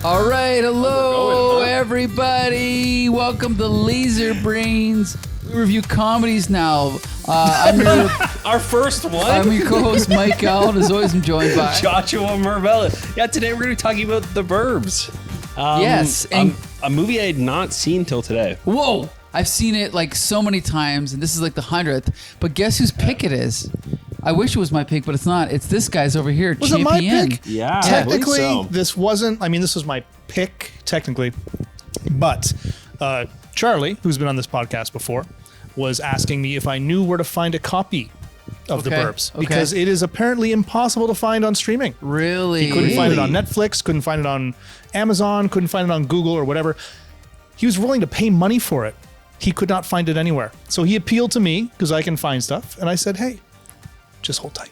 All right, hello everybody. Welcome to Laser Brains. We review comedies now. I'm your, Our first one. I'm your co-host Mike Allen. As always, I'm joined by Joshua Marvella. Yeah, today we're going to be talking about The Burbs. Yes, and a movie I had not seen till today. whoa, I've seen it like so many times, and this is like the 100th. But guess whose pick it is? I wish it was my pick, but it's not. It's this guy's over here. Was it my pick? Yeah, Technically, I believe so. this wasn't. I mean, this was my pick technically, but Charlie, who's been on this podcast before, was asking me if I knew where to find a copy of The Burbs because it is apparently impossible to find on streaming. Really? He couldn't find it on Netflix, couldn't find it on Amazon, couldn't find it on Google or whatever. He was willing to pay money for it. He could not find it anywhere. So he appealed to me because I can find stuff, and I said, "Hey, just hold tight."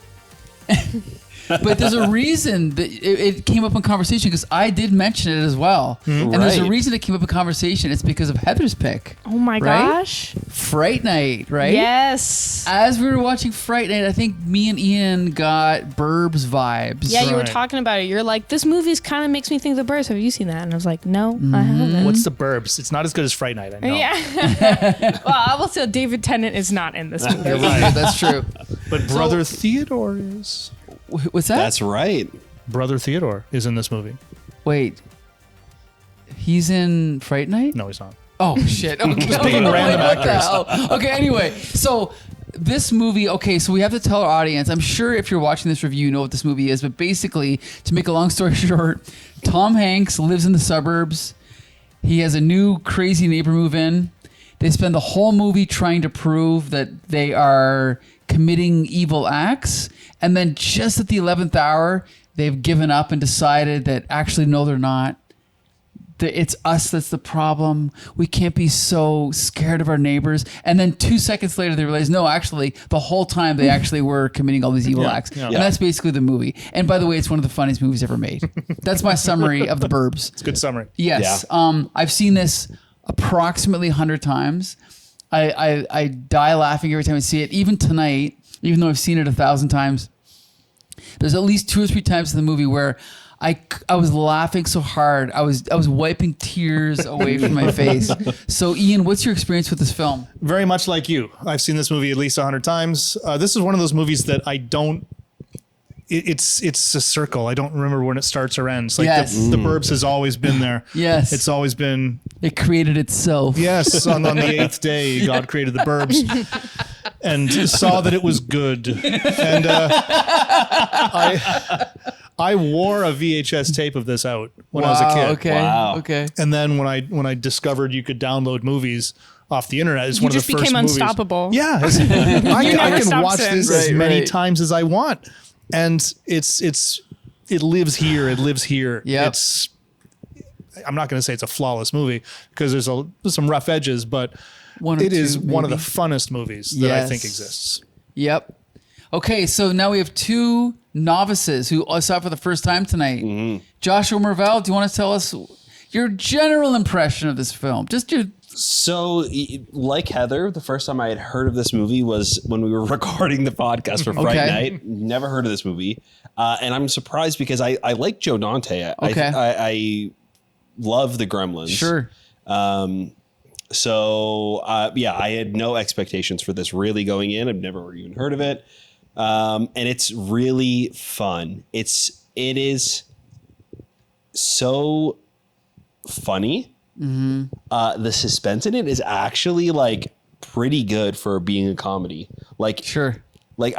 But there's a reason that it came up in conversation because I did mention it as well. And there's a Right. reason it came up in conversation. It's because of Heather's pick. Oh my Right? gosh. Fright Night, right? Yes. As we were watching Fright Night, I think me and Ian got Burbs vibes. Yeah, you were Right. talking about it. You're like, this movie kind of makes me think of The Burbs. Have you seen that? And I was like, no, I haven't. What's The Burbs? It's not as good as Fright Night, I know. Yeah. Well, I will say David Tennant is not in this movie. You're right. That's true. But Brother Theodore is. What's that? That's right. Brother Theodore is in this movie. Wait. He's in Fright Night? No, he's not. Oh, shit. Okay. Just picking random What the actors. hell? Okay, anyway. So this movie, so we have to tell our audience. I'm sure if you're watching this review, you know what this movie is. But basically, to make a long story short, Tom Hanks lives in the suburbs. He has a new crazy neighbor move in. They spend the whole movie trying to prove that they are committing evil acts. And then just at the 11th hour, they've given up and decided that actually, no, they're not. It's us that's the problem. We can't be so scared of our neighbors. And then 2 seconds later, they realize, no, actually, the whole time they actually were committing all these evil acts. yeah. And that's basically the movie. And by the way, it's one of the funniest movies ever made. That's my summary of The Burbs. It's a good summary. Yes. I've seen this approximately 100 times. I die laughing every time I see it. Even tonight, even though I've seen it 1,000 times, there's at least 2 or 3 times in the movie where I was laughing so hard. I was wiping tears away from my face. So Ian, what's your experience with this film? Very much like you. I've seen this movie at least 100 times. This is one of those movies that I don't. It's a circle. I don't remember when it starts or ends. Like Yes. the Burbs has always been there. Yes. It's always been. It created itself. Yes, on the 8th day, God created the Burbs and saw that it was good. And I wore a VHS tape of this out when I was a kid. Okay. Wow. Okay. And then when I discovered you could download movies off the internet, it's You one of just the first became movies. unstoppable. Yeah, I never can stopped watch since. this as Right, many right. times as I want, and it lives here. It lives here. Yep. I'm not going to say it's a flawless movie because there's some rough edges, but One or it is two, one of the maybe. funnest movies that I think Yes. exists. Yep. Okay, so now we have 2 novices who saw it for the first time tonight. Joshua Marvell, do you want to tell us your general impression of this film? Just your So, like Heather, the first time I had heard of this movie was when we were recording the podcast for Fright Night. Never heard of this movie. And I'm surprised because I like Joe Dante. I love the Gremlins. Sure. So, I had no expectations for this really going in. I've never even heard of it. And it's really fun. It is so funny. The suspense in it is actually like pretty good for being a comedy. Like, Sure. like It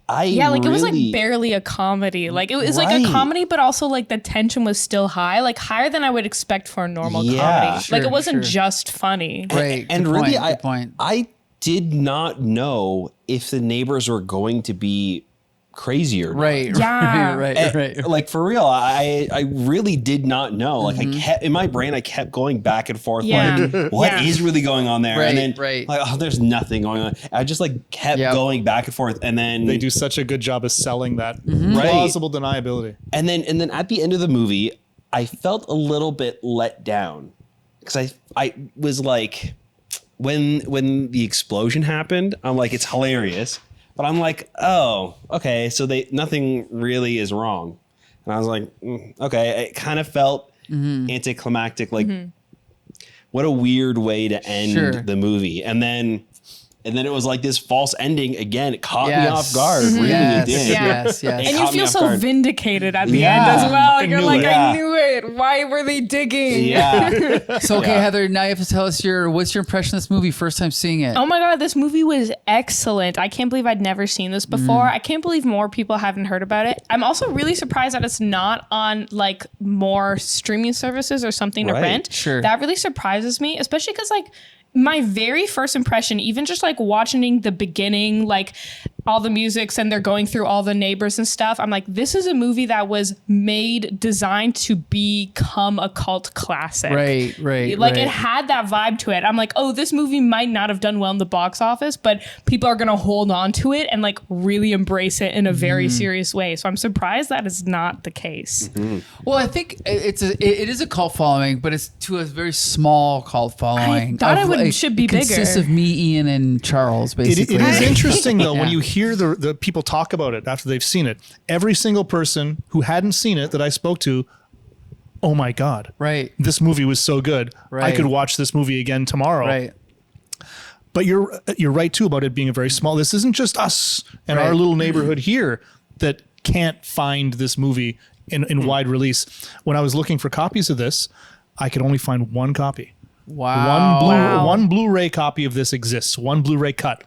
was like really- barely a comedy. Like it was like Right. a comedy, but also like the tension was still high, like higher than I would expect for a normal Yeah. comedy. Sure, like it wasn't sure. just funny. Right. And Good really, point, good point. I did not know if the neighbors were going to be crazier. Right. Yeah. Right. Like for real, I really did not know. Like Mm-hmm. I kept in my brain, I kept going back and forth. Yeah. Like, what is Yeah. really going on there? Right, and then right. like, oh, there's nothing going on. I just like kept Yep. going back and forth, and then They do such a good job of selling that Right. plausible deniability. and then at the end of the movie, I felt a little bit let down because I was like, when the explosion happened, I'm like, it's hilarious. But I'm like, oh, okay, so nothing really is wrong. And I was like, okay, it kind of felt anticlimactic, like what a weird way to end the movie. And then it was like this false ending again. It caught me off guard. Really, it did. Yes. And you feel so vindicated at the end as well. You're like, I knew it. Why were they digging? Yeah. So, okay, Heather, now you have to tell us what's your impression of this movie first time seeing it? Oh my God, this movie was excellent. I can't believe I'd never seen this before. I can't believe more people haven't heard about it. I'm also really surprised that it's not on like more streaming services or something to rent. Sure. That really surprises me, especially because like my very first impression, even just like watching the beginning, like all the musics and they're going through all the neighbors and stuff, I'm like, this is a movie that was designed to become a cult classic. Right. Like it had that vibe to it. I'm like, oh, this movie might not have done well in the box office, but people are going to hold on to it and like really embrace it in a very serious way. So I'm surprised that is not the case. Well, I think it is a cult following, but it's to a very small cult following. I thought it should be bigger. It consists of me, Ian, and Charles, basically. It is interesting, though, when you hear the people talk about it after they've seen it. Every single person who hadn't seen it that I spoke to, oh my God. Right. This movie was so good. Right. I could watch this movie again tomorrow. Right. But you're right, too, about it being a very small... This isn't just us and our little neighborhood here that can't find this movie in wide release. When I was looking for copies of this, I could only find one copy. Wow. One Blu-ray copy of this exists, one Blu-ray cut.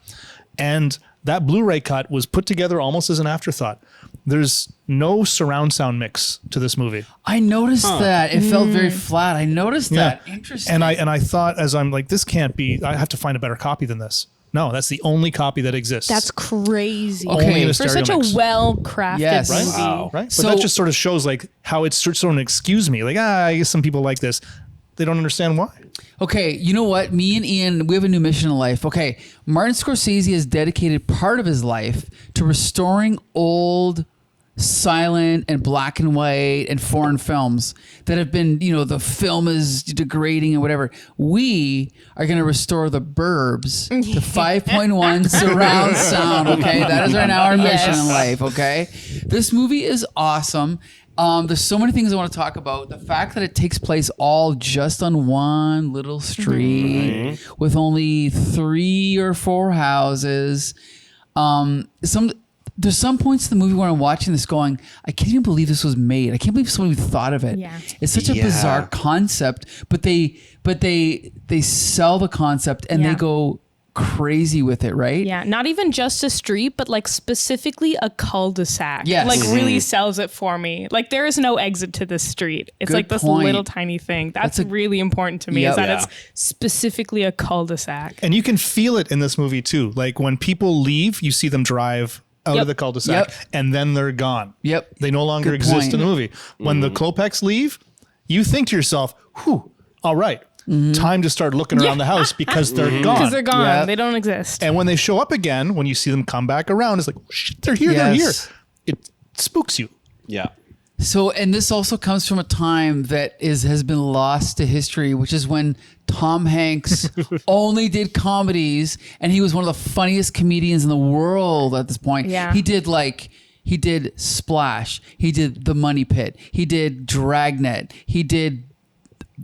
And that Blu-ray cut was put together almost as an afterthought. There's no surround sound mix to this movie. I noticed that. It felt very flat. I noticed that. Interesting. And I thought, as I'm like, this can't be, I have to find a better copy than this. No, that's the only copy that exists. That's crazy. Only in a For stereo such mix. a well-crafted movie. Wow. Right? But So- that just sort of shows like how it's sort of an excuse me. Like, I guess some people like this. They don't understand why. Okay, you know what? Me and Ian, we have a new mission in life. Okay, Martin Scorsese has dedicated part of his life to restoring old, silent, and black and white and foreign films that have been, the film is degrading and whatever. We are going to restore the Burbs to 5.1 surround sound, okay? That is our mission in life, okay? This movie is awesome. There's so many things I want to talk about. The fact that it takes place all just on one little street with only 3 or 4 houses. There's some points in the movie where I'm watching this going, I can't even believe this was made. I can't believe somebody thought of it. Yeah. It's such a bizarre concept, but they sell the concept and they go crazy with it, right? Yeah, not even just a street, but like specifically a cul-de-sac. Yes. Like really sells it for me. Like there is no exit to this street. It's Good like this point. little tiny thing. That's really important to me is that it's specifically a cul-de-sac. And you can feel it in this movie too. Like when people leave, you see them drive out of the cul-de-sac and then they're gone. Yep. They no longer Good exist point. in the movie. When the Klopeks leave, you think to yourself, whew, all right, time to start looking around the house because they're gone. Because they're gone. Yep. They don't exist. And when they show up again, when you see them come back around, it's like, oh, shit, they're here, they're here. It spooks you. Yeah. So, and this also comes from a time that has been lost to history, which is when Tom Hanks only did comedies, and he was one of the funniest comedians in the world at this point. Yeah. He did Splash, he did The Money Pit, he did Dragnet, he did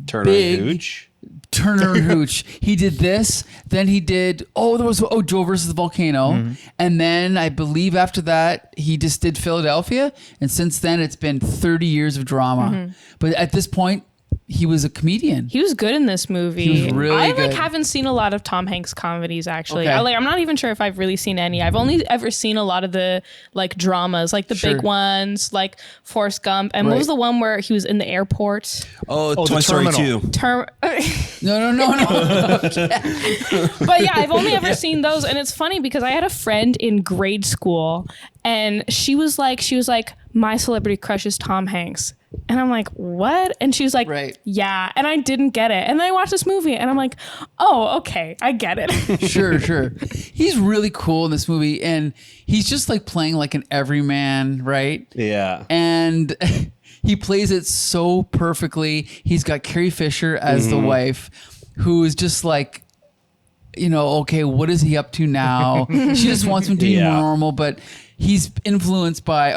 Turner and Hooch. Turner and Hooch. He did this. Then he did, Joe versus the Volcano. And then I believe after that, he just did Philadelphia. And since then, it's been 30 years of drama. But at this point, he was a comedian. He was good in this movie. He was really I good. haven't seen a lot of Tom Hanks comedies actually. Okay. I'm not even sure if I've really seen any. I've only ever seen a lot of the like dramas, like the big ones, like Forrest Gump. And what was the one where he was in the airport? Oh, Toy the Story Terminal. 2. No. But yeah, I've only ever seen those. And it's funny because I had a friend in grade school and she was like, my celebrity crush is Tom Hanks. And I'm like, what? And she was like, yeah. And I didn't get it. And then I watched this movie and I'm like, oh, okay, I get it. Sure. He's really cool in this movie. And he's just like playing like an everyman, right? Yeah. And he plays it so perfectly. He's got Carrie Fisher as the wife, who is just like, okay, what is he up to now? She just wants him to be normal, but he's influenced by,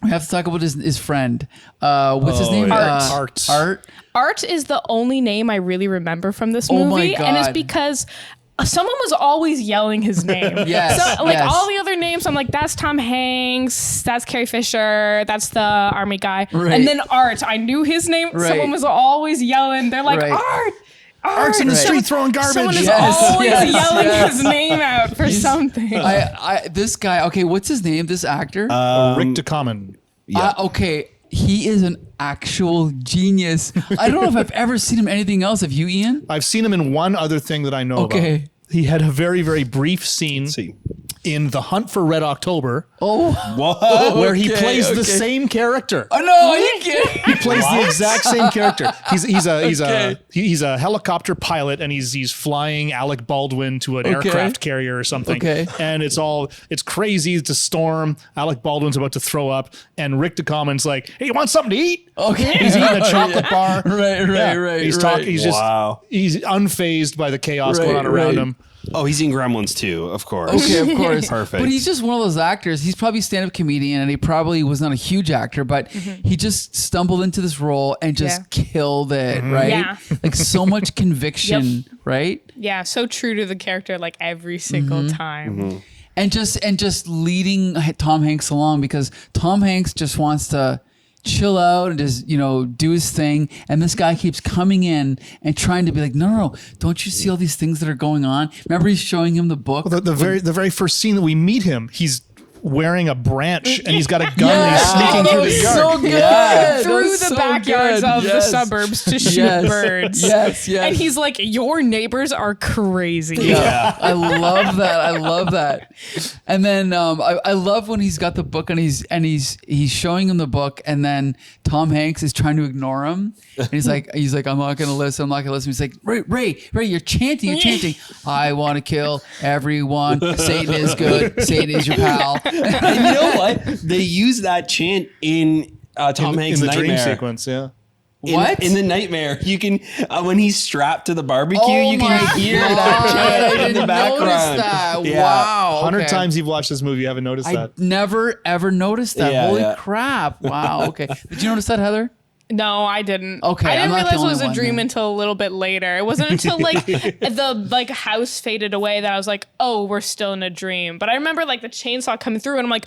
We have to talk about his friend. What's his name? Art. Art. Art is the only name I really remember from this movie. Oh my And it's God. because someone was always yelling his name. Yes, So, like, yes. all the other names, I'm like, that's Tom Hanks, that's Carrie Fisher, that's the army guy. Right. And then Art, I knew his name. Right. Someone was always yelling. They're like, Right. Art. Art's in the street throwing garbage. Someone is Yes, always yes, yelling yes. his name out for something. This guy. Okay, what's his name? This actor. Rick Ducommun. Okay, he is an actual genius. I don't know if I've ever seen him in anything else. Have you, Ian? I've seen him in one other thing that I know Okay. about. He had a very, very brief scene See. in The Hunt for Red October Oh, What? where he Okay, plays the okay. same character. oh no! Are you kidding? He plays the exact same character. He's Okay. a helicopter pilot, and he's flying Alec Baldwin to an aircraft carrier or something. Okay. And it's crazy. It's a storm. Alec Baldwin's about to throw up, and Rick Ducommun's like, "Hey, you want something to eat?" Okay. He's eating a chocolate bar. Right. He's right. talking. He's just Wow. he's unfazed by the chaos Right, going on around right. him. Oh, he's in Gremlins too, of course. Okay, of course. Perfect. But he's just one of those actors. He's probably a stand-up comedian, and he probably was not a huge actor, but he just stumbled into this role and just Yeah. killed it, right? Yeah. Like so much conviction, right? Yeah, so true to the character like every single time. And just leading Tom Hanks along, because Tom Hanks just wants to chill out and just, do his thing. And this guy keeps coming in and trying to be like, no, don't you see all these things that are going on? Remember, he's showing him the book. The very first scene that we meet him, he's wearing a branch and he's got a gun and he's sneaking that through was the yard. so good. Yeah. Through That's the so backyards good. of the Yes. suburbs to shoot Yes. birds. Yes. And he's like, your neighbors are crazy. Yeah, I love that. And then I love when he's got the book and he's showing him the book, and then Tom Hanks is trying to ignore him. And he's like, I'm not gonna listen. He's like, Ray, you're chanting. I want to kill everyone. Satan is good. Satan is your pal. And you know what? They use that chant in Tom Hanks' in the dream Nightmare. sequence, yeah. What? In the Nightmare, you can when he's strapped to the barbecue, Oh you my can hear God, that I chant in didn't the background. notice that. Yeah. Wow. 100 okay. times you've watched this movie, you haven't noticed I that. never ever noticed that. Yeah, Holy yeah. crap! Wow. Okay. Did you notice that, Heather? No, I didn't. Okay, I I'm didn't not the realize it only was a one dream then. until a little bit later. It wasn't until the house faded away that I was like, oh, we're still in a dream. But I remember like the chainsaw coming through, and I'm like,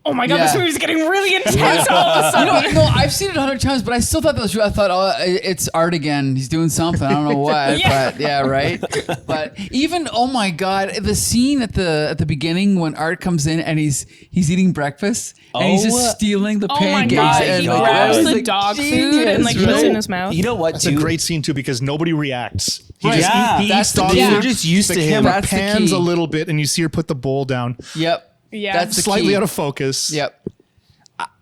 oh my god, Yeah. this movie's getting really intense all of a sudden. No, I've seen it 100 times, but I still thought that was true. I thought, oh, it's Art again. He's doing something. I don't know what, Yeah. but yeah, right. But even, oh my God, the scene at the beginning when Art comes in and he's eating breakfast and he's Oh. just stealing the Oh my pancakes. god, and he God. grabs I was the like, dog food genius, and like puts right? it in his mouth. You know what? It's a great scene too because nobody reacts. He Right. just Yeah. he That's eats the dog key. food. They're just used the to him. camera That's the pans key. a little bit and you see her put the bowl down. Yep. Yeah. That's the Slightly key. out of focus. Yep.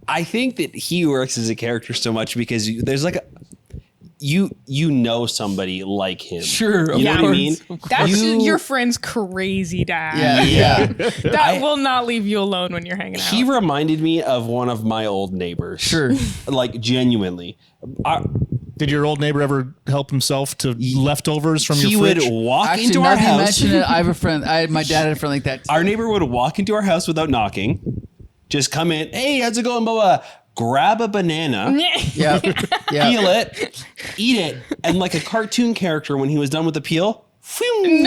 I think that he works as a character so much because there's like you know somebody like him. Sure. You know Yeah. what I mean? That's You- your friend's crazy dad. Yeah. That will not leave you alone when you're hanging out. He reminded me of one of my old neighbors. Sure. Like genuinely. Did your old neighbor ever help himself to leftovers from He your would fridge? walk Actually, into now our that you house. mention it, I have a friend. My dad had a friend like that. Our neighbor would walk into our house without knocking. Just come in. Hey, how's it going? Blah, blah. Grab a banana. Yep. Yep. Peel it, eat it, and like a cartoon character when he was done with the peel, right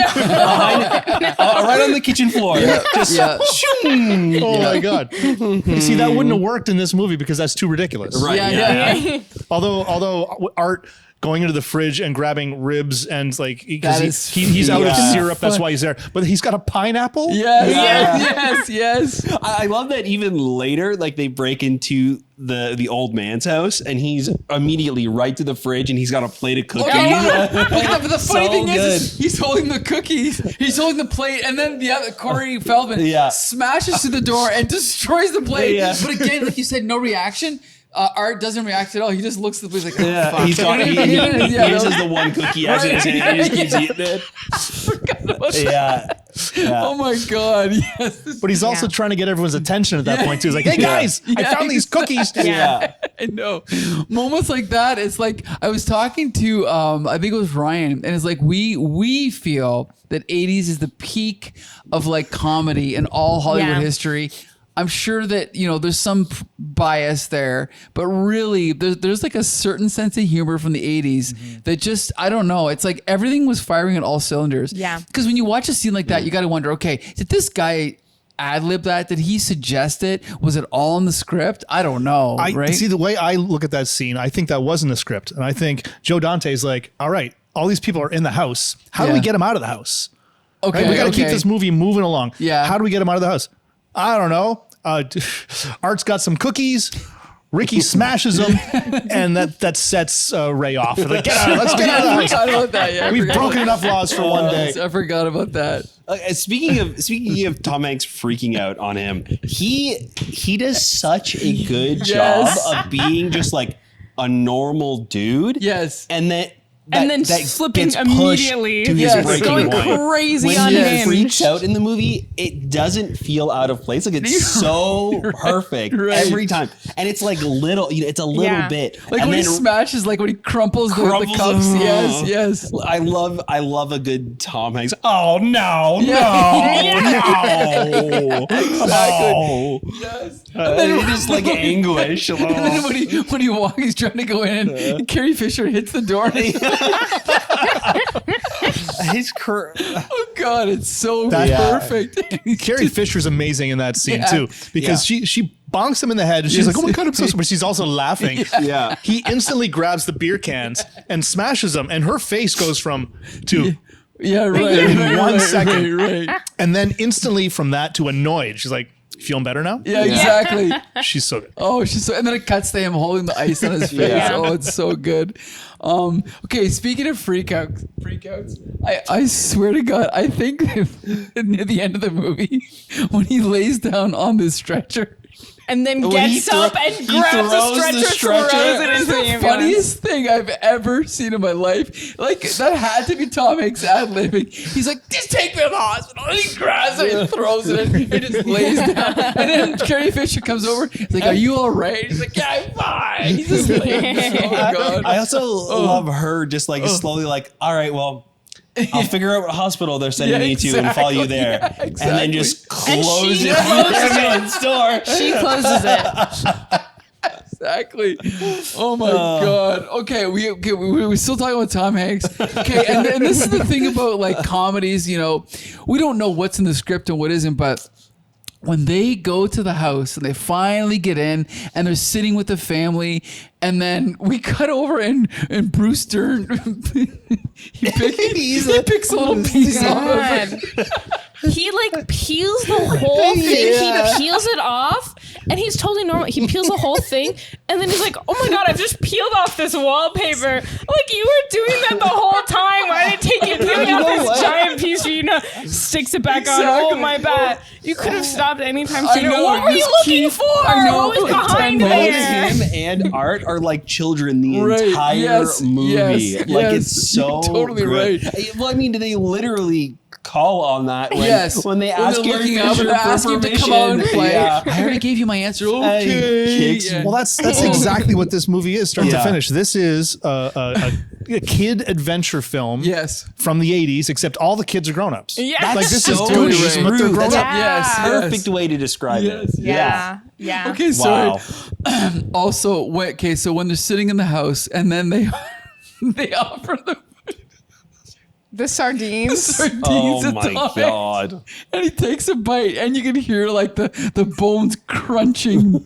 on the kitchen floor. Just Yeah. shoom. Oh my god! See, that wouldn't have worked in this movie because that's too ridiculous. Right. Yeah. Although Art going into the fridge and grabbing ribs and like because That is he's out of yeah. syrup, that's why he's there. But he's got a pineapple. Yes. I love that even later, like they break into the old man's house and he's immediately right to the fridge and he's got a plate of cookies. But the funny So thing is good. he's holding the cookies, he's holding the plate, and then the other Corey Feldman Yeah. smashes through the door and destroys the plate. Yeah. But again, like you said, no reaction. Art doesn't react at all. He just looks at the plate like, oh, Yeah, fuck. he's got, he Yeah, uses that the one cookie as in his hand and he just keeps eating it. was- Yeah. Oh my God! Yes. But he's also trying to get everyone's attention at that point too. He's like, "Hey guys, I Yeah. found these cookies." Yeah. I know. Moments like that. It's like I was talking to I think it was Ryan, and it's like we feel that 80s is the peak of like comedy in all Hollywood Yeah. history. I'm sure that, there's some bias there, but really there's like a certain sense of humor from the 80s that just, I don't know. It's like everything was firing on all cylinders. Yeah. Because when you watch a scene like that, you got to wonder, okay, did this guy ad-lib that? Did he suggest it? Was it all in the script? I don't know. Right? See, the way I look at that scene, I think that was in the script. And I think Joe Dante's like, all right, all these people are in the house. How do we get them out of the house? Okay. Right? We got to keep this movie moving along. Yeah. How do we get them out of the house? I don't know. Art's got some cookies. Ricky smashes them, and that sets Ray off. Like, let's get out of the house. I forgot about that. Yeah, We've broken enough laws for one day. I forgot about that. Speaking of Tom Hanks freaking out on him, he does such a good job of being just like a normal dude. Yes. And then slipping gets pushed immediately. to his breaking going point. crazy When on he him. freaks out in the movie, it doesn't feel out of place. Like it's so perfect every time, and it's like little. It's a little bit. Like and when he then smashes, like when he crumples the cups. Yes. I love a good Tom Hanks. Oh no, Exactly. Yes. And then just like anguish. And then when he walks, he's trying to go in, and Carrie Fisher hits the door. Oh God, it's so perfect. Carrie Fisher's amazing in that scene too, because she bonks him in the head and she's like, oh my God, I'm so sorry. But she's also laughing. Yeah. He instantly grabs the beer cans and smashes them, and her face goes from to in 1 second. Right. And then instantly from that to annoyed. She's like, you feeling better now? Yeah, exactly. She's so good. Oh, and then it cuts to him holding the ice on his face. Yeah. Oh, it's so good. Okay, speaking of freakouts, I swear to God, I think near the end of the movie, when he lays down on this stretcher, and then gets up and grabs the stretcher, throws it into the ambulance. Funniest thing I've ever seen in my life. Like, that had to be Tom Hanks ad-libbing. He's like, just take me to the hospital. And he grabs it and throws it in and just lays down. And then Carrie Fisher comes over. He's like, are you all right? He's like, yeah, I'm fine. He just lays. Oh, God. I also love her just like slowly like, all right, well, I'll figure out what hospital they're sending me to and follow you there. Yeah, exactly. And then just close the ambulance door. She closes it. Exactly. Oh my God. Okay, we're still talking about Tom Hanks. Okay, and this is the thing about like comedies. We don't know what's in the script and what isn't, but when they go to the house and they finally get in and they're sitting with the family, and then we cut over and Bruce Dern he picks a little piece off of it. He like peels the whole thing. He peels it off, and he's totally normal. He peels the whole thing, and then he's like, "Oh my God, I've just peeled off this wallpaper. Like you were doing that the whole time. Why did it take you peeling off this giant piece for you to sticks it back on? Oh my bad. You could have stopped anytime sooner. What were you looking for? What was behind there? Him and Art are like children the entire movie. It's so totally good. right. Well, I mean, they literally call on that when they ask Carrie Fisher for him to come out and play. Yeah. I already gave you my answer. Okay. Yeah. Well, that's exactly what this movie is, start to finish. This is a kid adventure film from the 80s, except all the kids are grown-ups. Yes. Like this so is Goonies, but they're grown-up. Yes. Perfect way to describe it. Yeah. Okay, sorry. Also, so when they're sitting in the house and then they offer the sardines. Oh to my Tom God. Hanks. And he takes a bite and you can hear like the bones crunching.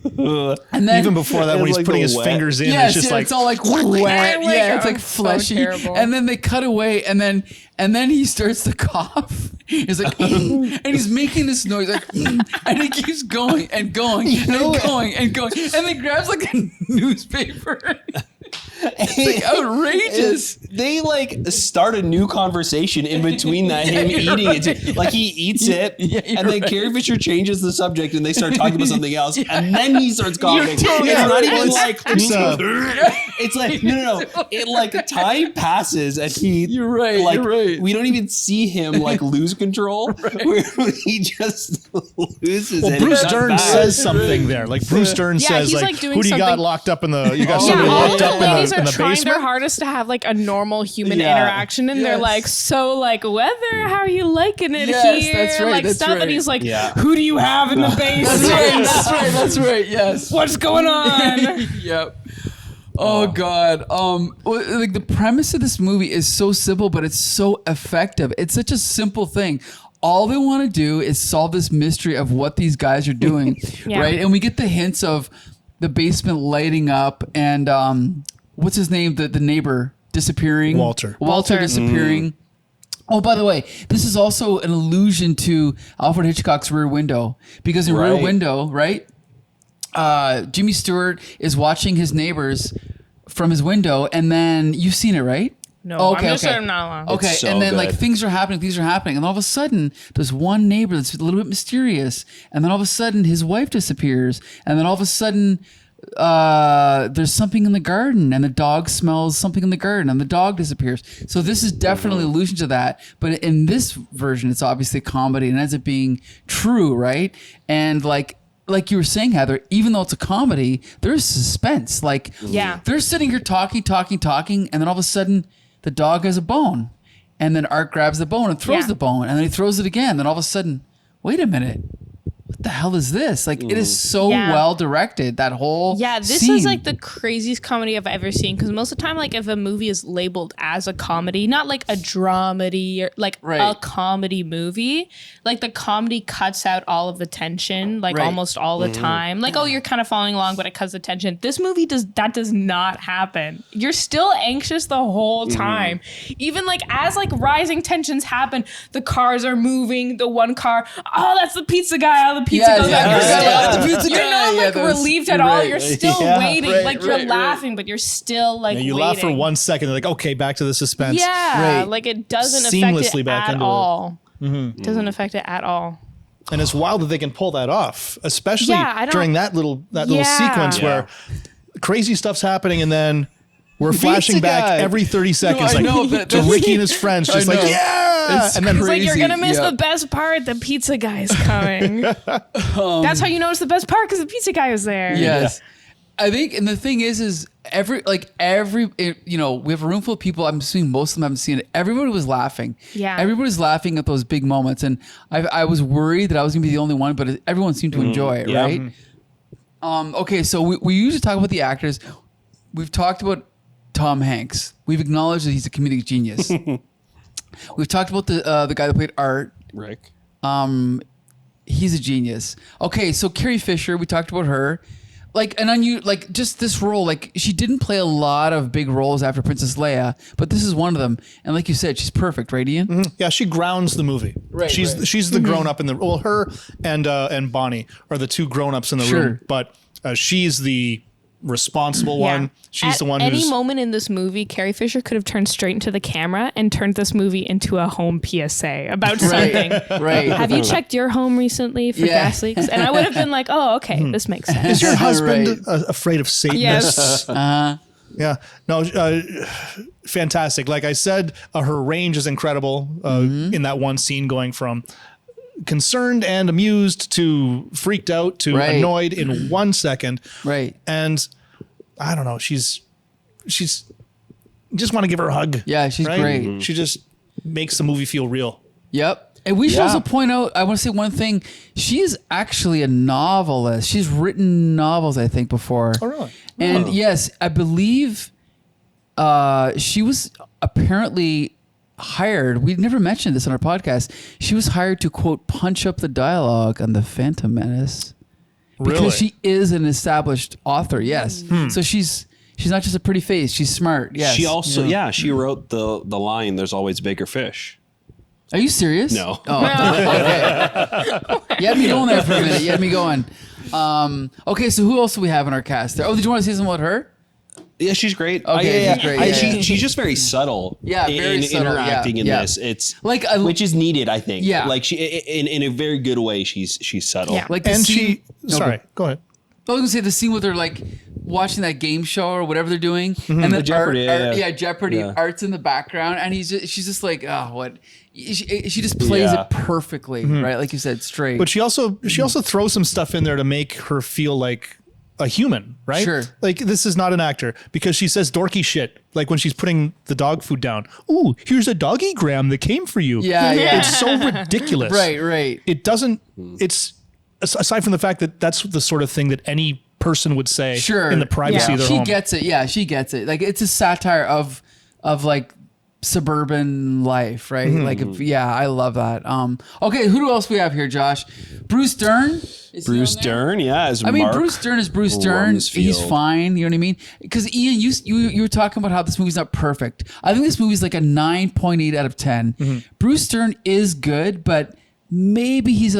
And then Even before that, when he's like putting his wet. fingers in, it's just like it's all like wet. Yeah, it's like fleshy. terrible. And then they cut away and then he starts to cough. He's like, and he's making this noise like, and he keeps going and going and going and going. And then grabs like a newspaper. It's like outrageous. They like start a new conversation in between that him eating it. Like he eats it, and then Carrie Fisher changes the subject, and they start talking about something else, and then he starts coughing. It's not even like it's like no. It like time passes, and he You're right. Like You're right. we don't even see him like lose control. Where he just loses. Well, it. Bruce It's Dern bad. says something there. Like Bruce Dern says, he's, like doing who do you got something- locked up in the? You got Yeah, somebody all locked the up ladies in are the trying their basement. hardest to have like a normal normal human interaction, and they're like, so like weather, how are you liking it here? That's right, like that's stuff, right. and he's like, who do you have in the basement? That's right. Yes. What's going on? Yep. Oh God. Like the premise of this movie is so simple, but it's so effective. It's such a simple thing. All they want to do is solve this mystery of what these guys are doing, right? And we get the hints of the basement lighting up and what's his name? The neighbor disappearing. Walter disappearing. Oh, by the way, this is also an allusion to Alfred Hitchcock's Rear Window, because in Rear Window, right? Jimmy Stewart is watching his neighbors from his window, and then you've seen it, right? No, I'm just saying I'm not alone. Okay, so and then good. like things are happening, and all of a sudden there's one neighbor that's a little bit mysterious, and then all of a sudden his wife disappears, and then all of a sudden there's something in the garden, and the dog smells something in the garden, and the dog disappears. So this is definitely an allusion to that, but in this version it's obviously a comedy and ends up being true, right? And like you were saying, Heather, even though it's a comedy, there's suspense. Like they're sitting here talking, and then all of a sudden the dog has a bone, and then Art grabs the bone and throws the bone, and then he throws it again. Then all of a sudden, wait a minute, what the hell is this? Like it is so well directed, that whole this scene. is like the craziest comedy I've ever seen, because most of the time, like if a movie is labeled as a comedy, not like a dramedy or like a comedy movie, like the comedy cuts out all of the tension, like almost all the time. Like, oh, you're kind of following along, but it cuts the tension. This movie does not happen. You're still anxious the whole time. Even like as like rising tensions happen, the cars are moving, the one car, oh, that's the pizza guy, the pizza goes out. You're not like relieved at all. You're still waiting. Like you're laughing, but you're still like you waiting. laugh for 1 second, they're like, okay, back to the suspense. Like it doesn't affect it at all. Doesn't affect it at all. And it's wild that they can pull that off, especially during that little sequence where crazy stuff's happening, and then we're flashing back every 30 seconds, to Ricky and his friends, just like, and then it's like, you're gonna miss the best part. The pizza guy's coming. That's how you know it's the best part, because the pizza guy is there. Yes. I think, and the thing is every, you know, we have a room full of people. I'm assuming most of them haven't seen it. Everybody was laughing. Yeah. Everybody's laughing at those big moments. And I was worried that I was going to be the only one, but everyone seemed to enjoy it, right? Okay, so we usually talk about the actors. We've talked about Tom Hanks. We've acknowledged that he's a comedic genius. We've talked about the guy that played Art. Rick. He's a genius. Okay, so Carrie Fisher, we talked about her. Like just this role, like she didn't play a lot of big roles after Princess Leia, but this is one of them. And like you said, she's perfect, right, Ian? Yeah, she grounds the movie. Right. She's the grown up in the, well, her and Bonnie are the two grown ups in the room, but she's the responsible one. She's the one who's... At any moment in this movie, Carrie Fisher could have turned straight into the camera and turned this movie into a home PSA about something. Right. Have you checked your home recently for gas leaks? And I would have been like, oh, okay, this makes sense. Is your husband afraid of Satanists? Yes. Yeah. No, fantastic. Like I said, her range is incredible in that one scene, going from concerned and amused to freaked out to annoyed in 1 second. Right. And I don't know, she's you just want to give her a hug. Yeah, she's great. She just makes the movie feel real. Yep. And we should also point out, I want to say one thing. She is actually a novelist. She's written novels, I think, before. Oh, really? And yes, I believe she was apparently hired. We never mentioned this on our podcast. She was hired to, quote, punch up the dialogue on The Phantom Menace. Because she is an established author, yes. So she's not just a pretty face. She's smart, yes. She also, she wrote the line, "There's always bigger fish." Are you serious? No. Oh, okay. You had me going there for a minute. You had me going. Okay, so who else do we have in our cast there? Oh, did you want to say something about her? Yeah, she's great. Okay, she's great. She's just very subtle. Yeah, very subtle. In her acting in this. It's like which is needed, I think. Yeah, like she in a very good way. She's subtle. Yeah. Like, and scene, sorry, go ahead. I was gonna say the scene with her like watching that game show or whatever they're doing, and then Jeopardy, Jeopardy. Yeah. Art's in the background, and she's just like, oh, what? She just plays it perfectly, right? Like you said, straight. But she also throws some stuff in there to make her feel like a human, right? Sure. Like this is not an actor because she says dorky shit. Like when she's putting the dog food down. Ooh, here's a doggy gram that came for you. Yeah, yeah. It's so ridiculous. Right. It doesn't. It's aside from the fact that that's the sort of thing that any person would say in the privacy of their home. She gets it. Yeah, she gets it. Like it's a satire of like suburban life, right? Like I love that. Okay, who else we have here, Josh? Bruce Dern. Bruce Dern, Bruce Dern is Bruce Dern. He's fine. You know what I mean? Because Ian, you were talking about how this movie's not perfect. I think this movie's like a 9.8 out of 10. Bruce Dern is good, but maybe he's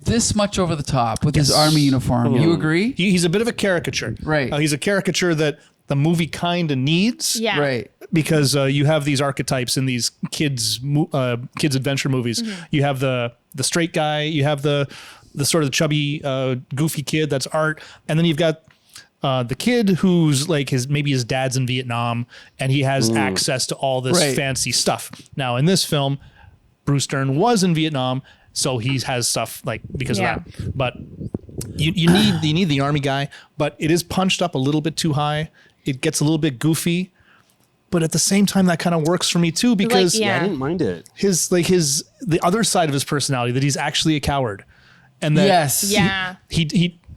this much over the top with his army uniform. You agree? He's a bit of a caricature. Right. He's a caricature that the movie kind of needs. Yeah. Right. Because you have these archetypes in these kids adventure movies. You have the straight guy. You have the sort of chubby, goofy kid. That's Art. And then you've got the kid who's like maybe his dad's in Vietnam and he has access to all this fancy stuff. Now in this film, Bruce Dern was in Vietnam. So he has stuff like because of that. But you need the army guy, but it is punched up a little bit too high. It gets a little bit goofy. But at the same time, that kind of works for me too, because I didn't mind it. The other side of his personality, that he's actually a coward. And that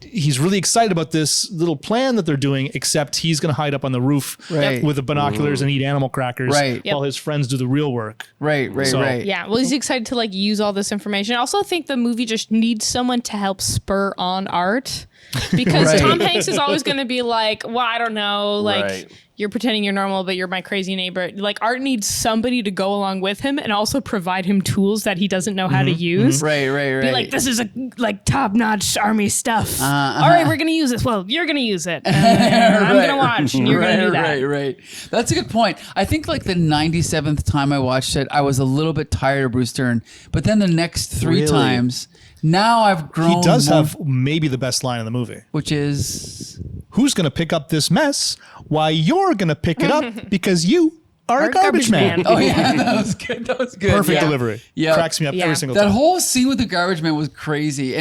he's really excited about this little plan that they're doing, except he's going to hide up on the roof with the binoculars and eat animal crackers while his friends do the real work. Right. Yeah, well, he's excited to like use all this information. I also think the movie just needs someone to help spur on Art, because Tom Hanks is always going to be like, well, I don't know, like you're pretending you're normal, but you're my crazy neighbor. Like Art needs somebody to go along with him and also provide him tools that he doesn't know how to use. Right. Be like, this is a like top-notch army stuff. All right, we're gonna use this. Well, you're gonna use it. And I'm gonna watch, and you're gonna do that. Right. That's a good point. I think like the 97th time I watched it, I was a little bit tired of Bruce Dern, but then the next three times, now I've grown. He does have maybe the best line in the movie, which is, "Who's gonna pick up this mess? Why, you're gonna pick it up because you are a garbage man." Oh yeah, that was good. Perfect delivery. Yeah, cracks me up every single time. That whole scene with the garbage man was crazy,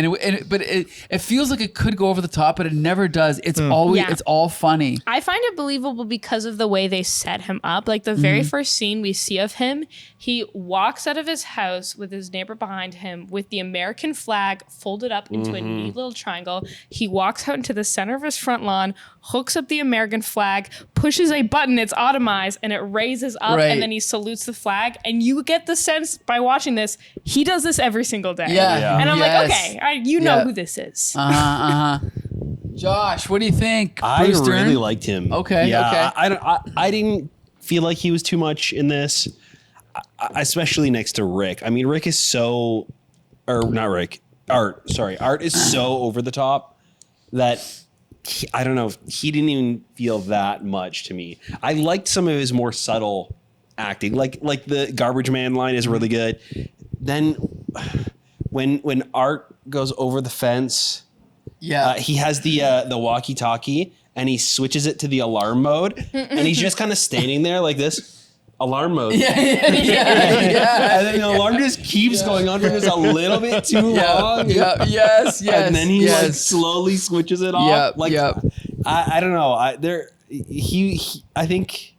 but it feels like it could go over the top, but it never does. It's always it's all funny. I find it believable because of the way they set him up. Like the very first scene we see of him, he walks out of his house with his neighbor behind him with the American flag folded up into a neat little triangle. He walks out into the center of his front lawn, hooks up the American flag, pushes a button, it's automized, and it raises up, and then he salutes the flag. And you get the sense by watching this, he does this every single day. And I'm like, okay, you know who this is. Josh, what do you think? I really liked him. Okay. I didn't feel like he was too much in this, especially next to Rick. I mean, Rick is so, or not Rick, Art. Sorry, Art is so over the top that I don't know. He didn't even feel that much to me. I liked some of his more subtle acting, like the garbage man line is really good. Then when Art goes over the fence, he has the walkie-talkie and he switches it to the alarm mode, and he's just kind of standing there like this. Alarm mode. Yeah. And then the alarm just keeps going on for just a little bit too long. Yes. And then he like slowly switches it off. I don't know. I think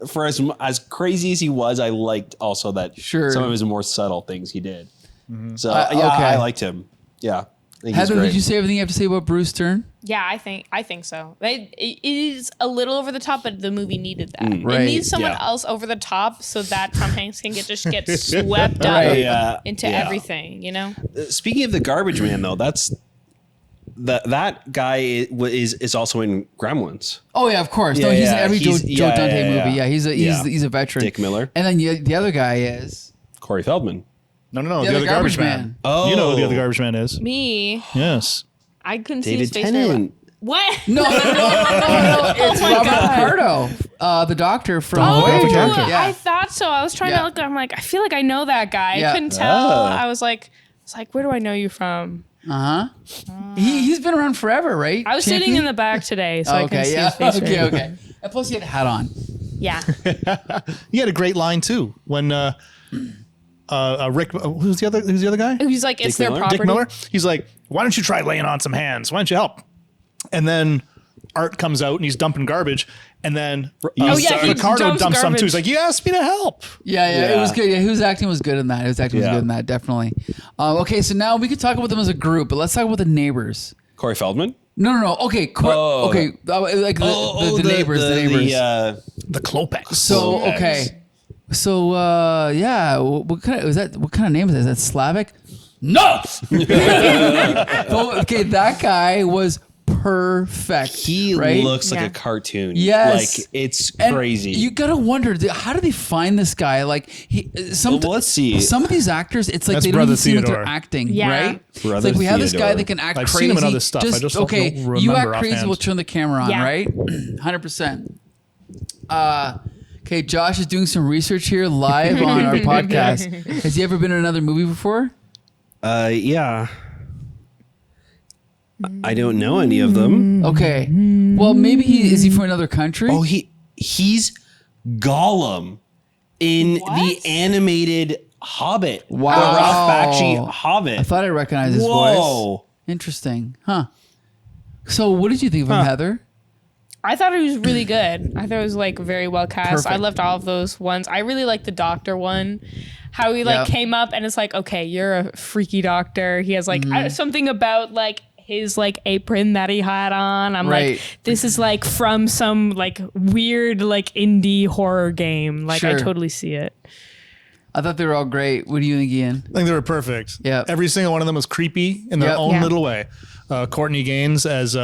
for as crazy as he was, I liked also that some of his more subtle things he did. So I liked him. Yeah. Heather, did you say everything you have to say about Bruce Dern? Yeah, I think so. It is a little over the top, but the movie needed that. It needs someone else over the top so that Tom Hanks can get swept up into everything. You know. Speaking of the garbage man, though, that guy is also in Gremlins. Oh yeah, of course. No, he's in every Joe Dante movie. Yeah, he's a veteran. Dick Miller. And then the other guy is Corey Feldman. No, the other garbage man. Oh, you know who the other garbage man is? Me. Yes. I couldn't David see his face. Tennant. What? No. It's Robert Picardo, the doctor from Voyager. I thought so. I was trying to look. I'm like, I feel like I know that guy. I couldn't tell. I was like, where do I know you from? He's been around forever, right? I was sitting in the back today, so I couldn't see his face. Okay. And plus, he had a hat on. Yeah. He had a great line too when. Rick, who's the other guy? He's like, it's their property. Dick Miller. He's like, why don't you try laying on some hands? Why don't you help? And then Art comes out and he's dumping garbage. And then he Ricardo dumps some garbage. too. He's like, you asked me to help. Yeah, it was good. Yeah, his acting was good in that. His acting was good in that, definitely. Okay, so now we could talk about them as a group, but let's talk about the neighbors. Corey Feldman? No. Okay, okay. Like the neighbors, the neighbors. The Klopex. So okay, so yeah, what kind of is that? What kind of name is that? Is that Slavic? No. Okay, that guy was perfect. He looks like a cartoon. Yes, like it's and crazy. you gotta wonder, how do they find this guy? Like let's see. Some of these actors, it's like That's they don't Brother even seem like they're Theodore. acting, right? Brother It's like we have this guy Theodore. that can act I've crazy. seen him in other stuff. I just don't okay, remember you act crazy, offhand. we'll turn the camera on, Yeah. right? 100%. Okay, Josh is doing some research here live on our podcast. Has he ever been in another movie before? Yeah. I don't know any of them. Okay. Well, maybe is he from another country? Oh, he's Gollum in the animated Hobbit. Wow. The Ralph Bakshi Hobbit. I thought I recognized his Whoa. voice. Interesting. Huh. So what did you think of him, Heather? I thought it was really good. I thought it was like very well cast. I Perfect. loved all of those ones. I really liked the doctor one. How he came up and it's like, okay, you're a freaky doctor. He has like something about like his like apron that he had on. I'm Right. like, this is like from some like weird like indie horror game. Like I Sure. totally see it. I thought they were all great. What do you think, Ian? I think they were perfect. Yeah. Every single one of them was creepy in their Yep. own Yeah. little way. Courtney Gaines as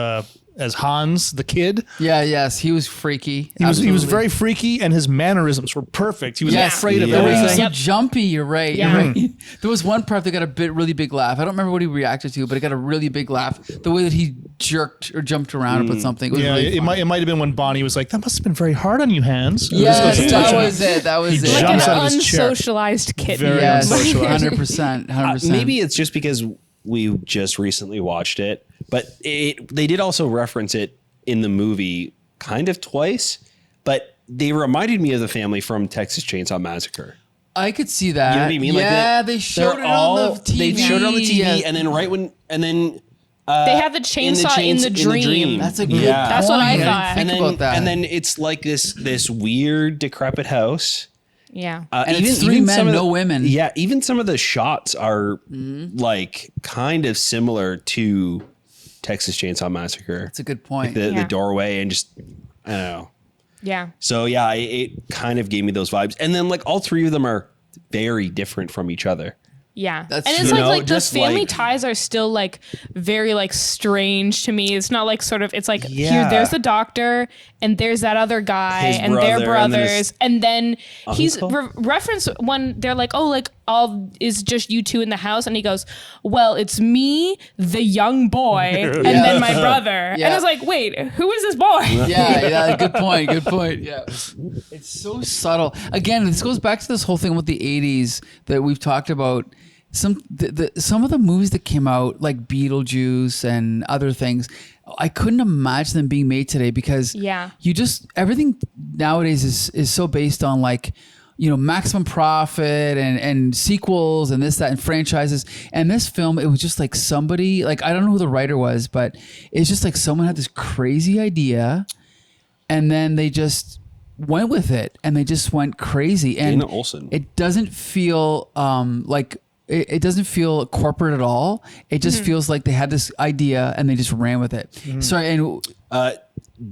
Hans, the kid. Yeah, yes, he was freaky. He was Absolutely. very freaky, and his mannerisms were perfect. He was Yes, afraid of Yeah. He was everything. so Yep. jumpy. You're right. Yeah. You're right. There was one part that got a really big laugh. I don't remember what he reacted to, but it got a really big laugh. The way that he jerked or jumped around or put something. It was Yeah, really it might have been when Bonnie was like, "That must have been very hard on you, Hans." Yes, Just that goes, was it. That was He it. Like jumps an out of his chair. unsocialized kitten. Very Yes, unsocialized. 100%. 100%. Maybe it's just because we just recently watched it, but they did also reference it in the movie kind of twice, but they reminded me of the family from Texas Chainsaw Massacre. I could see that. You know what I mean? Yeah, Like they showed it on the TV. They showed it on the TV, Yes. and then They had the chainsaw in the dream. That's a good Yeah. point. That's what I didn't thought. think about that. and then it's like this weird decrepit house. Yeah. And it's three men, some of no women. Yeah, even some of the shots are like kind of similar to Texas Chainsaw Massacre. That's a good point. The Yeah. doorway and just I don't know. Yeah. So yeah, it kind of gave me those vibes. And then like all three of them are very different from each other. Yeah. That's and it's true. You know, like the just family like- ties are still like very like strange to me. It's not like sort of it's like here Yeah. there's the doctor and there's that other guy His and their brother, and then brothers his and then he's uncle? referenced when they're like, oh, like all is just you two in the house, and he goes, well, it's me, the young boy, and then my brother. And I was like, wait, who is this boy? Yeah, good point. Good point. Yeah. It's so subtle. Again, this goes back to this whole thing with the 80s that we've talked about. Some of the movies that came out, like Beetlejuice and other things, I couldn't imagine them being made today because everything nowadays is so based on like, you know, maximum profit and sequels and this, that, and franchises. And this film, it was just like somebody, like, I don't know who the writer was, but it's just like someone had this crazy idea and then they just went with it and they just went crazy. And Dana Olsen. it doesn't feel like, it doesn't feel corporate at all. It just feels like they had this idea and they just ran with it. Sorry, and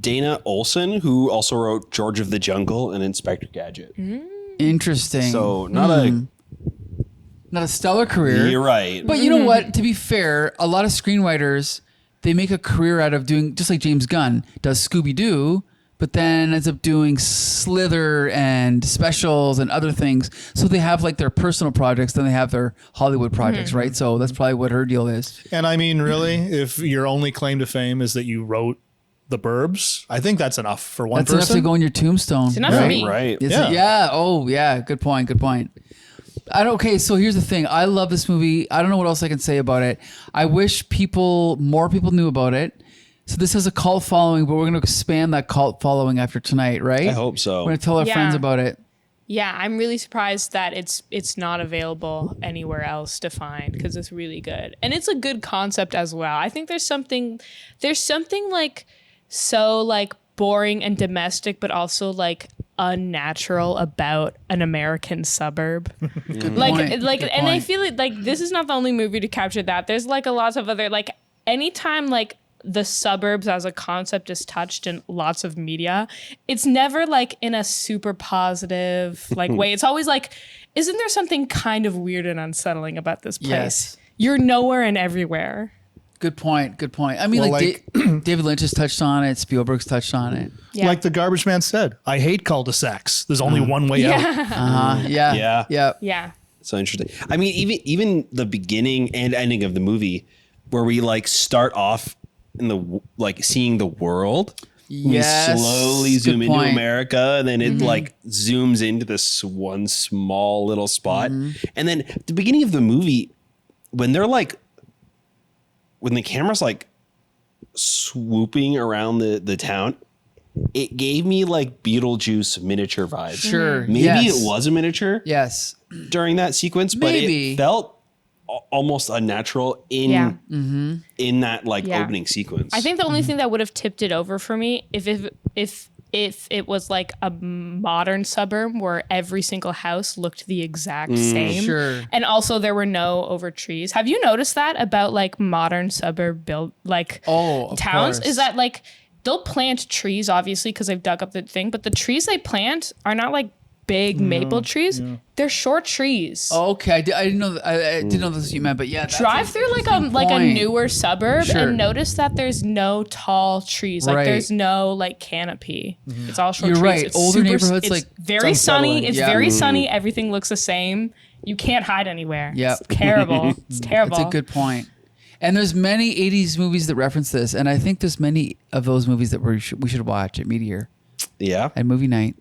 Dana Olsen, who also wrote George of the Jungle and Inspector Gadget. interesting. So not not a stellar career. you're right. But you know what? To be fair, a lot of screenwriters, they make a career out of doing, just like James Gunn does Scooby-Doo, but then ends up doing Slither and specials and other things. So they have like their personal projects, then they have their Hollywood projects, right? So that's probably what her deal is. And I mean, really, if your only claim to fame is that you wrote The Burbs, I think that's enough for one That's enough person. to go in your tombstone. It's enough for me. Right. Is Yeah. it? Yeah. Oh, yeah. Good point. Good point. Okay, so here's the thing. I love this movie. I don't know what else I can say about it. I wish more people knew about it. So this has a cult following, but we're going to expand that cult following after tonight, right? I hope so. We're going to tell our Yeah. friends about it. Yeah, I'm really surprised that it's not available anywhere else to find because it's really good. And it's a good concept as well. I think there's something like so like boring and domestic, but also like unnatural about an American suburb. Good Like point. and Good I point. feel like this is not the only movie to capture that. There's like a lot of other like anytime like the suburbs as a concept is touched in lots of media, it's never like in a super positive like way. It's always like, isn't there something kind of weird and unsettling about this place? Yes. You're nowhere and everywhere. Good point. Good point. I mean, Well, David Lynch has touched on it. Spielberg's touched on it. Yeah. Like the garbage man said, I hate cul-de-sacs. There's only one way out. Yeah. Yeah. So interesting. I mean, even the beginning and ending of the movie, where we like start off in the like seeing the world. Yes. We slowly Good zoom into point. America, and then it like zooms into this one small little spot. And then at the beginning of the movie, when they're like, when the camera's like swooping around the town, it gave me like Beetlejuice miniature vibes. Sure. Maybe Yes. it was a miniature Yes. during that sequence, but Maybe. it felt almost unnatural in Yeah. in that like Yeah. opening sequence. I think the only thing that would have tipped it over for me if it was like a modern suburb where every single house looked the exact same. Sure. And also there were no over trees. Have you noticed that about like modern suburb built like Of towns? course. Is that like they'll plant trees obviously because they've dug up the thing, but the trees they plant are not like big maple trees. They're short trees. Okay. I didn't know. I didn't know this was what you meant, but yeah. That's Drive an through like interesting a point. newer suburb Sure. and notice that there's no tall trees. Like Right. there's no like canopy. It's all short You're trees. right. It's Older neighborhoods, it's like, very it's sunny. unsettling. It's Yeah. very sunny. Everything looks the same. You can't hide anywhere. Yep. It's terrible. It's terrible. That's a good point. And there's many 80s movies that reference this, and I think there's many of those movies that we should watch at Meteor yeah. at movie night.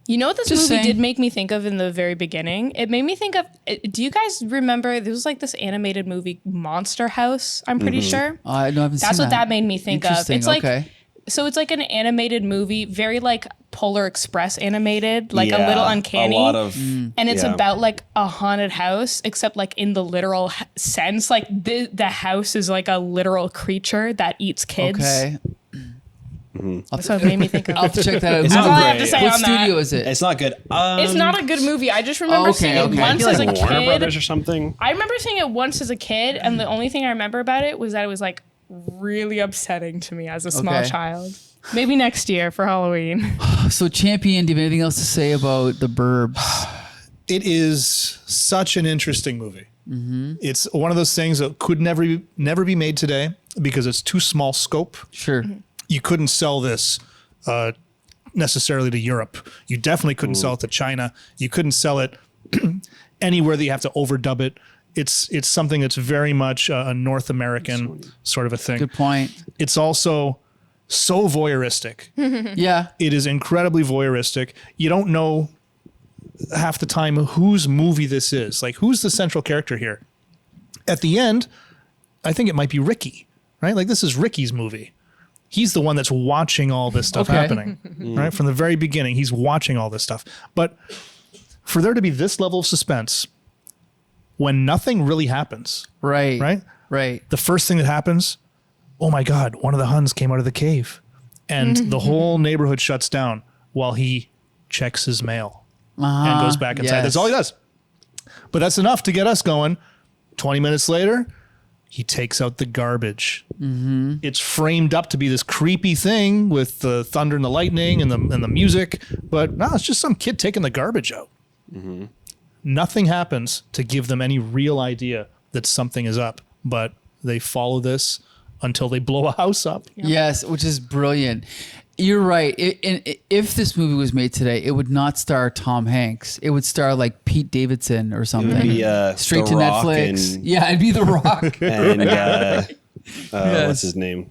You know what this Just movie saying. did make me think of in the very beginning? It made me think of. Do you guys remember? There was like this animated movie, Monster House. I'm pretty sure. No, I haven't seen That's what that made me think of. Interesting. It's like okay. so it's like an animated movie, very like Polar Express animated, like a Yeah, little uncanny. A lot of and it's yeah. about like a haunted house, except like in the literal sense, like the house is like a literal creature that eats kids. Okay. That's what it made me think of. I'll have to check that out. It's That's not all I have to great. say What on that. studio is it? It's not good. It's not a good movie. I just remember Okay, seeing it okay. once Maybe as like a Warner kid. Brothers or something. I remember seeing it once as a kid, and the only thing I remember about it was that it was like really upsetting to me as a small Okay. child. Maybe next year for Halloween. So, Champion, do you have anything else to say about the Burbs? It is such an interesting movie. It's one of those things that could never be made today because it's too small scope. Sure. You couldn't sell this necessarily to Europe. You definitely couldn't sell it to China. You couldn't sell it anywhere that you have to overdub it. It's something that's very much a North American sort of a thing. Good point. It's also so voyeuristic. Yeah. It is incredibly voyeuristic. You don't know half the time whose movie this is. Like, who's the central character here? At the end, I think it might be Ricky, right? Like, this is Ricky's movie. He's the one that's watching all this stuff Okay. happening, right? From the very beginning, he's watching all this stuff. But for there to be this level of suspense when nothing really happens, Right. right? Right. The first thing that happens, oh my God, one of the Huns came out of the cave. And the whole neighborhood shuts down while he checks his mail and goes back inside. Yes. That's all he does. But that's enough to get us going. 20 minutes later, he takes out the garbage. It's framed up to be this creepy thing with the thunder and the lightning and the music. But no, it's just some kid taking the garbage out. Nothing happens to give them any real idea that something is up. But they follow this until they blow a house up. Yes, which is brilliant. You're right. If this movie was made today, it would not star Tom Hanks. It would star like Pete Davidson or something. It would be, Straight The to Rock Netflix. and- Yeah, it'd be The Rock. And Yes. what's his name?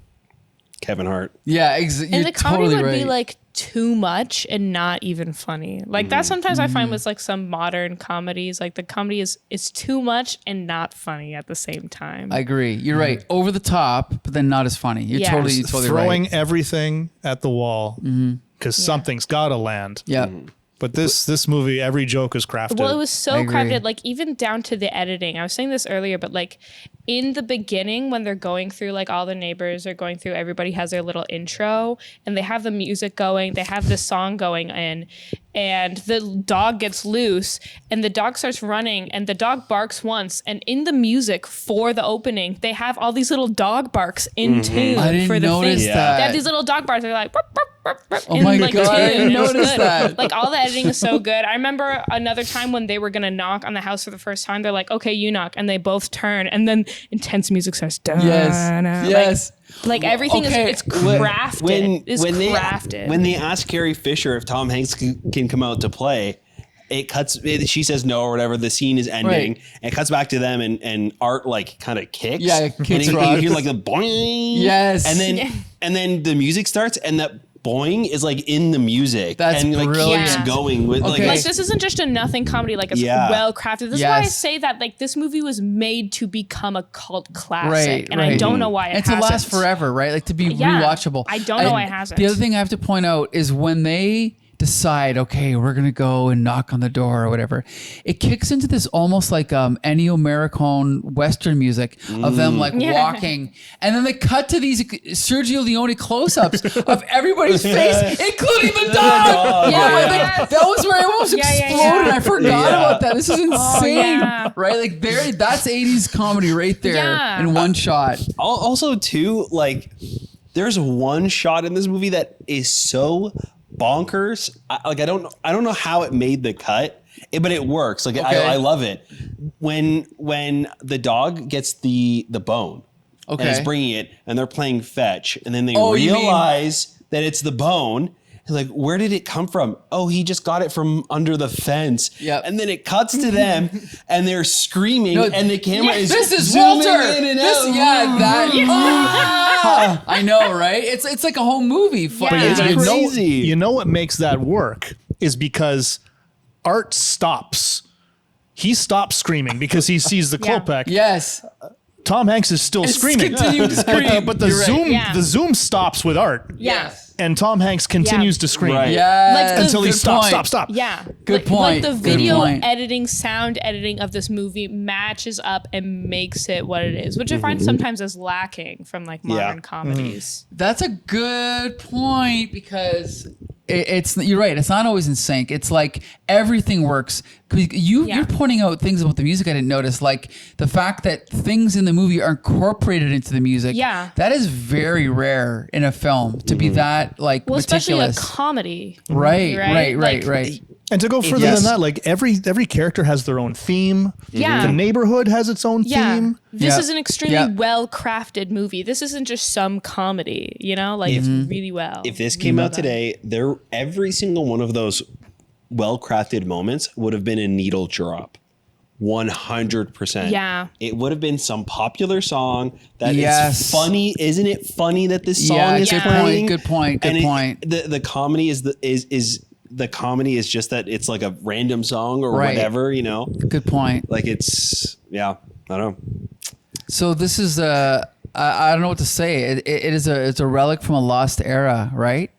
Kevin Hart. Yeah, you're And the comedy totally would right. be like too much and not even funny. Like that sometimes I find with like some modern comedies, like the comedy is too much and not funny at the same time. I agree. You're right. Over the top, but then not as funny. You're Yeah. totally Throwing right. everything at the wall because something's got to land. Yeah. But this movie, every joke is crafted. Well, it was so crafted, like even down to the editing. I was saying this earlier, but like in the beginning when they're going through, like all the neighbors are going through, everybody has their little intro and they have the music going, they have the song going in, and the dog gets loose and the dog starts running and the dog barks once, and in the music for the opening, they have all these little dog barks in tune I didn't for the notice thing. that. They have these little dog barks. They're like, burp, burp, burp, burp, Oh in, my like, God, I tune. didn't It was notice good. that. Like all the editing is so good. I remember another time when they were gonna knock on the house for the first time. They're like, "Okay, you knock," and they both turn, and then intense music starts. Yes. Like everything Okay. is crafted. Crafted. When they ask Carrie Fisher if Tom Hanks can come out to play, it cuts. She says no or whatever. The scene is ending, Right. and it cuts back to them, and Art like kind of kicks. Yeah, it kicks and you rocks. hear like the boing. Yes. and then the music starts, and that boing is like in the music. That's and like brilliant. keeps going with Okay. Like this isn't just a nothing comedy. Like it's well crafted. This is why I Yes. say that like this movie was made to become a cult classic, Right, and right. I don't know why it And to hasn't. last forever, right? Like to be Yeah. rewatchable. I don't know why it hasn't. The other thing I have to point out is when they decide, okay, we're gonna go and knock on the door or whatever, it kicks into this almost like Ennio Morricone Western music of them like walking, and then they cut to these Sergio Leone close-ups of everybody's face, including the dog. Yeah. Oh my God, that was where I almost exploded. I forgot about that. This is insane, right? Like that's 80s comedy right there in one shot. Also, too, like there's one shot in this movie that is so bonkers. I don't know how it made the cut, but it works. Like I love it when the dog gets the bone. Okay. And is bringing it, and they're playing fetch, and then they Oh, you mean- realize that it's the bone. Like, where did it come from? Oh, he just got it from under the fence. Yep. And then it cuts to them, and they're screaming, and the camera is This is zooming Walter. in and out. I know, right? It's like a whole movie. Yeah. It's you know, crazy. you know what makes that work is because Art stops. He stops screaming because he sees the Klopek. Yes. Tom Hanks is still screaming. continuing to scream. But the You're right. zoom Yeah. the zoom stops with Art. Yes. And Tom Hanks continues to scream. Right. Yes. Like the- Until he Good stops, point. stop. Yeah. Good point. Like the Good video point. editing, sound editing of this movie matches up and makes it what it is, which I find sometimes is lacking from like modern comedies. That's a good point because it's you're right. It's not always in sync. It's like everything works. 'Cause you're pointing out things about the music I didn't notice, like the fact that things in the movie are incorporated into the music. Yeah. That is very rare in a film to be that like Well, especially a meticulous. comedy. Right. Like- And to go further Yes. than that, like every character has their own theme. Yeah. The neighborhood has its own Yeah. theme. This Yeah. is an extremely Yeah. well-crafted movie. This isn't just some comedy, you know? Like, it's really well. If this came out today, every single one of those well-crafted moments would have been a needle drop. 100%. Yeah. It would have been some popular song that Yes. is funny. Isn't it funny that this song is good playing? point. Good point. The comedy is the comedy is just that it's like a random song or Right. whatever, you know? Good point. Like it's I don't know. So this is I don't know what to say. It's a relic from a lost era, right?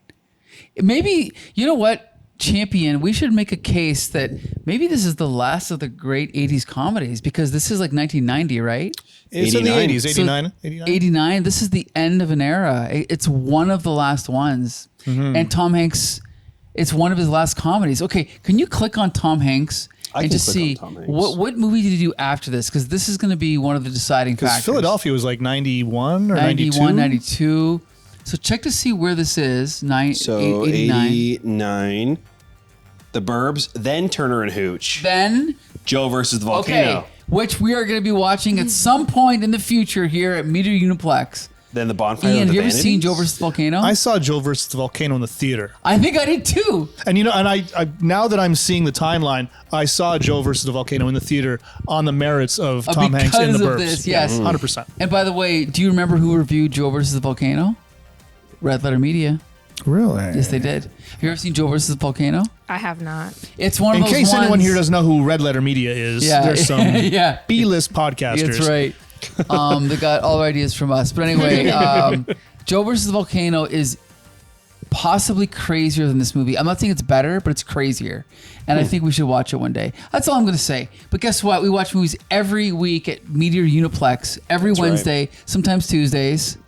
Maybe you know what, Champion. We should make a case that maybe this is the last of the great '80s comedies because this is like 1990, right? It's in the 89. 80s, So 89. 89. 89. This is the end of an era. It's one of the last ones, and Tom Hanks. It's one of his last comedies. Okay, can you click on Tom Hanks I and can just click see on Tom Hanks. what movie did he do after this? Because this is going to be one of the deciding Because factors. Philadelphia was like 91 or 91, 92. 92. So check to see where this is. So 89. 89. The Burbs, then Turner and Hooch. Then, Joe versus the Volcano. okay, which we are going to be watching at some point in the future here at Media Uniplex. Then the Bonfire Ian, of have the you ever Vanities. seen Joe versus the Volcano? I saw Joe versus the Volcano in the theater. I think I did too. And you know, and I now that I'm seeing the timeline, I saw Joe versus the Volcano in the theater on the merits of Tom Hanks in the because of Burbs. this, yes. 100%. And by the way, do you remember who reviewed Joe versus the Volcano? Red Letter Media. Really? Yes, they did. Have you ever seen Joe versus the Volcano? I have not. It's one In of those case anyone ones- here doesn't know who Red Letter Media is, Yeah. there's some Yeah. B-list podcasters. That's right. They got all our ideas from us. But anyway, Joe versus the Volcano is possibly crazier than this movie. I'm not saying it's better, but it's crazier. And I think we should watch it one day. That's all I'm going to say. But guess what? We watch movies every week at Meteor Uniplex, every Wednesday, sometimes Tuesdays.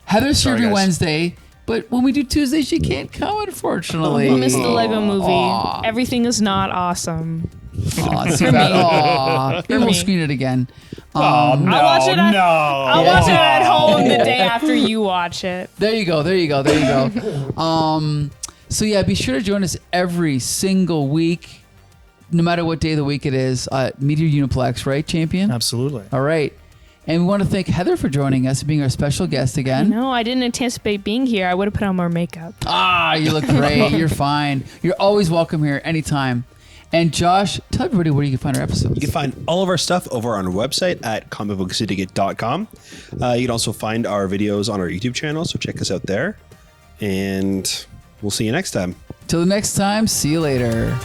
Heather's here every Wednesday, but when we do Tuesdays, she can't come, unfortunately. I missed the Lego movie. Everything is not awesome. It's too bad. Maybe we'll screen it again. I'll watch it at home the day after you watch it. There you go. So yeah, be sure to join us every single week, no matter what day of the week it is, at Meteor Uniplex, right, Champion? Absolutely. All right. And we want to thank Heather for joining us and being our special guest again. No, I didn't anticipate being here. I would have put on more makeup. You look great. You're fine. You're always welcome here anytime. And Josh, tell everybody where you can find our episodes. You can find all of our stuff over on our website at comicbooksyndicate.com. You can also find our videos on our YouTube channel, so check us out there. And we'll see you next time. Till the next time, see you later.